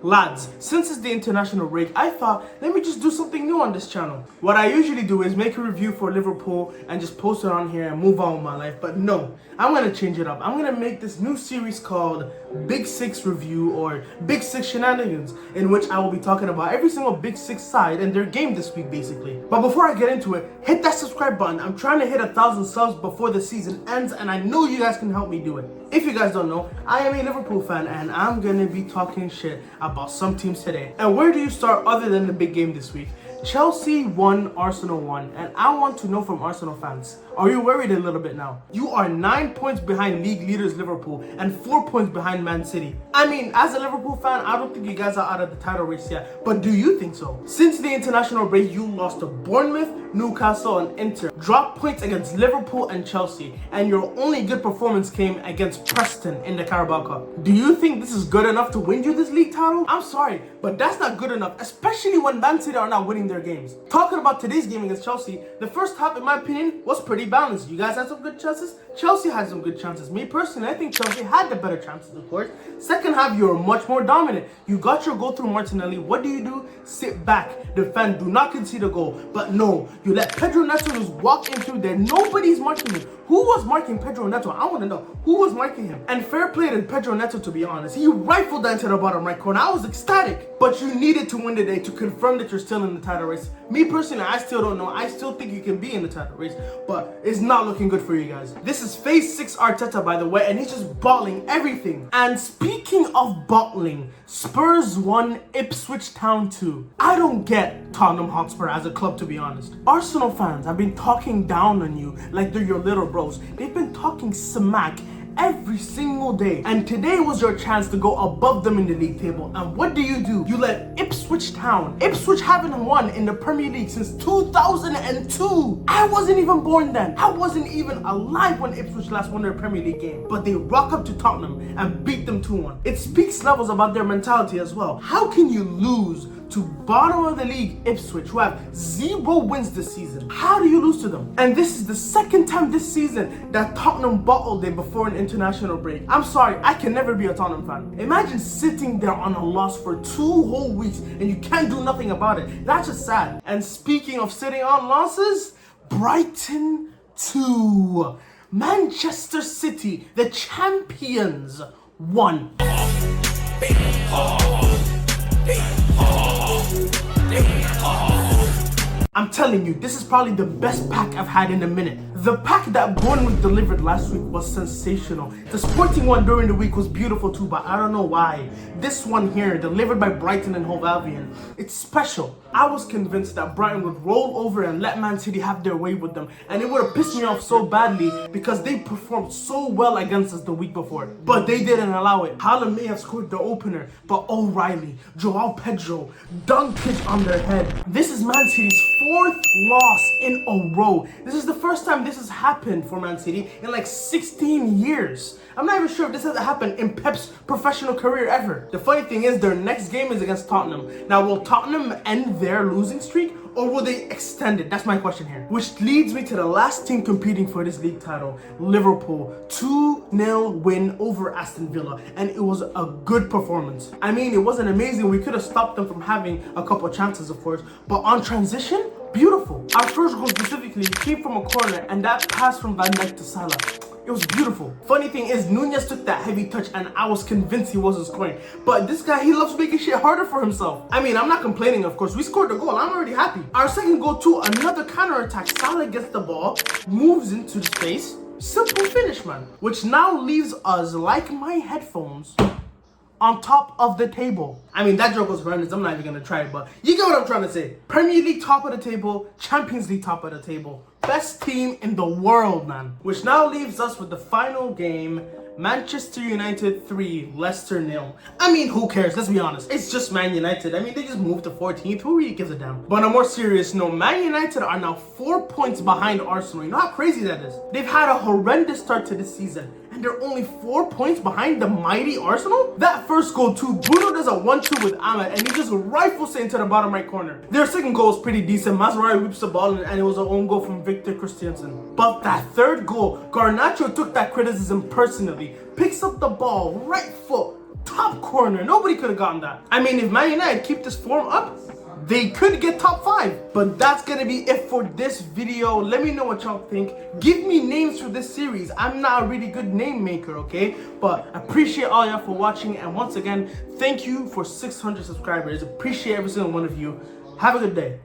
Lads, since it's the international break, I thought, let me just do something new on this channel. What I usually do is make a review for Liverpool and just post it on here and move on with my life. But no, I'm going to change it up. I'm going to make this new series called Big Six Review or Big Six Shenanigans, in which I will be talking about every single Big Six side and their game this week, basically. But before I get into it, hit that subscribe button. I'm trying to hit 1,000 subs before the season ends, and I know you guys can help me do it. If you guys don't know, I am a Liverpool fan, and I'm going to be talking shit about some teams today. And where do you start other than the big game this week? Chelsea won, Arsenal won, and I want to know from Arsenal fans, are you worried a little bit now? You are 9 points behind league leaders Liverpool and 4 points behind Man City. I mean, as a Liverpool fan, I don't think you guys are out of the title race yet, but do you think so? Since the international break, you lost to Bournemouth, Newcastle, and Inter, dropped points against Liverpool and Chelsea, and your only good performance came against Preston in the Carabao Cup. Do you think this is good enough to win you this league title? I'm sorry, but that's not good enough, especially when Man City are not winning their games. Talking about today's game against Chelsea, the first half, in my opinion, was pretty balanced. You guys had some good chances. Chelsea had some good chances. Me personally, I think Chelsea had the better chances, of course. Second half, you were much more dominant. You got your goal through Martinelli. What do? Sit back, defend, do not concede a goal. But no, you let Pedro Neto just walk in through there. Nobody's marking him. Who was marking Pedro Neto? I want to know. Who was marking him? And fair play to Pedro Neto, to be honest. He rifled that into the bottom right corner. I was ecstatic. But you needed to win today to confirm that you're still in the title race. Me personally, I still don't know. I still think you can be in the title race, but it's not looking good for you guys. This is phase 6 Arteta, by the way, and he's just bottling everything. And speaking of bottling, Spurs won, Ipswich Town 2. I don't get Tottenham Hotspur as a club, to be honest. Arsenal fans have been talking down on you like they're your little bros. They've been talking smack every single day, and today was your chance to go above them in the league table. And what do? You let Ipswich Town. Ipswich haven't won in the Premier League since 2002. I wasn't even born then. I wasn't even alive when Ipswich last won their Premier League game. But they rock up to Tottenham and beat them 2-1. It speaks levels about their mentality as well. How can you lose to bottom of the league Ipswich, who have 0 wins this season? How do you lose to them? And this is the second time this season that Tottenham bottled them before an international break. I'm sorry, I can never be a Tottenham fan. Imagine sitting there on a loss for 2 whole weeks and you can't do nothing about it. That's just sad. And speaking of sitting on losses, Brighton 2. Manchester City, the champions, won. I'm telling you, this is probably the best pack I've had in a minute. The pack that Bournemouth delivered last week was sensational. The Sporting one during the week was beautiful too, but I don't know why. This one here, delivered by Brighton and Hove Albion, it's special. I was convinced that Brighton would roll over and let Man City have their way with them, and it would have pissed me off so badly because they performed so well against us the week before. But they didn't allow it. Haaland may have scored the opener, but O'Reilly, Joao Pedro, dunkage on their head. This is Man City's 4th loss in a row. This is the first time this has happened for Man City in like 16 years. I'm not even sure if this has happened in Pep's professional career ever. The funny thing is, their next game is against Tottenham. Now, will Tottenham end their losing streak, or will they extend it? That's my question here. Which leads me to the last team competing for this league title, Liverpool. 2-0 win over Aston Villa, and it was a good performance. I mean, it wasn't amazing. We could have stopped them from having a couple chances, of course, but on transition, beautiful. Our first goal specifically came from a corner, and that pass from Van Dijk to Salah, it was beautiful. Funny thing is, Nunez took that heavy touch and I was convinced he wasn't scoring. But this guy, he loves making shit harder for himself. I mean, I'm not complaining, of course. We scored the goal. I'm already happy. Our second goal too, another counter-attack. Salah gets the ball, moves into the space. Simple finish, man. Which now leaves us, like my headphones, on top of the table. I mean, that joke was horrendous. I'm not even gonna try it, but you get what I'm trying to say. Premier League top of the table, Champions League top of the table. Best team in the world, man. Which now leaves us with the final game, Manchester United 3, Leicester 0. I mean, who cares? Let's be honest. It's just Man United. I mean, they just moved to 14th. Who really gives a damn? But on a more serious note, Man United are now 4 points behind Arsenal. You know how crazy that is? They've had a horrendous start to this season, and they're only 4 points behind the mighty Arsenal? That first goal too, Bruno does a 1-2 with Ahmed, and he just rifles it into the bottom right corner. Their second goal was pretty decent. Mazraoui whips the ball, and it was an own goal from Victor Christiansen. But that third goal, Garnacho took that criticism personally, picks up the ball, right foot, top corner. Nobody could have gotten that. I mean, if Man United keep this form up, they could get top 5. But that's gonna be it for this video. Let me know what y'all think. Give me names for this series. I'm not a really good name maker, okay? But appreciate all y'all for watching. And once again, thank you for 600 subscribers. Appreciate every single one of you. Have a good day.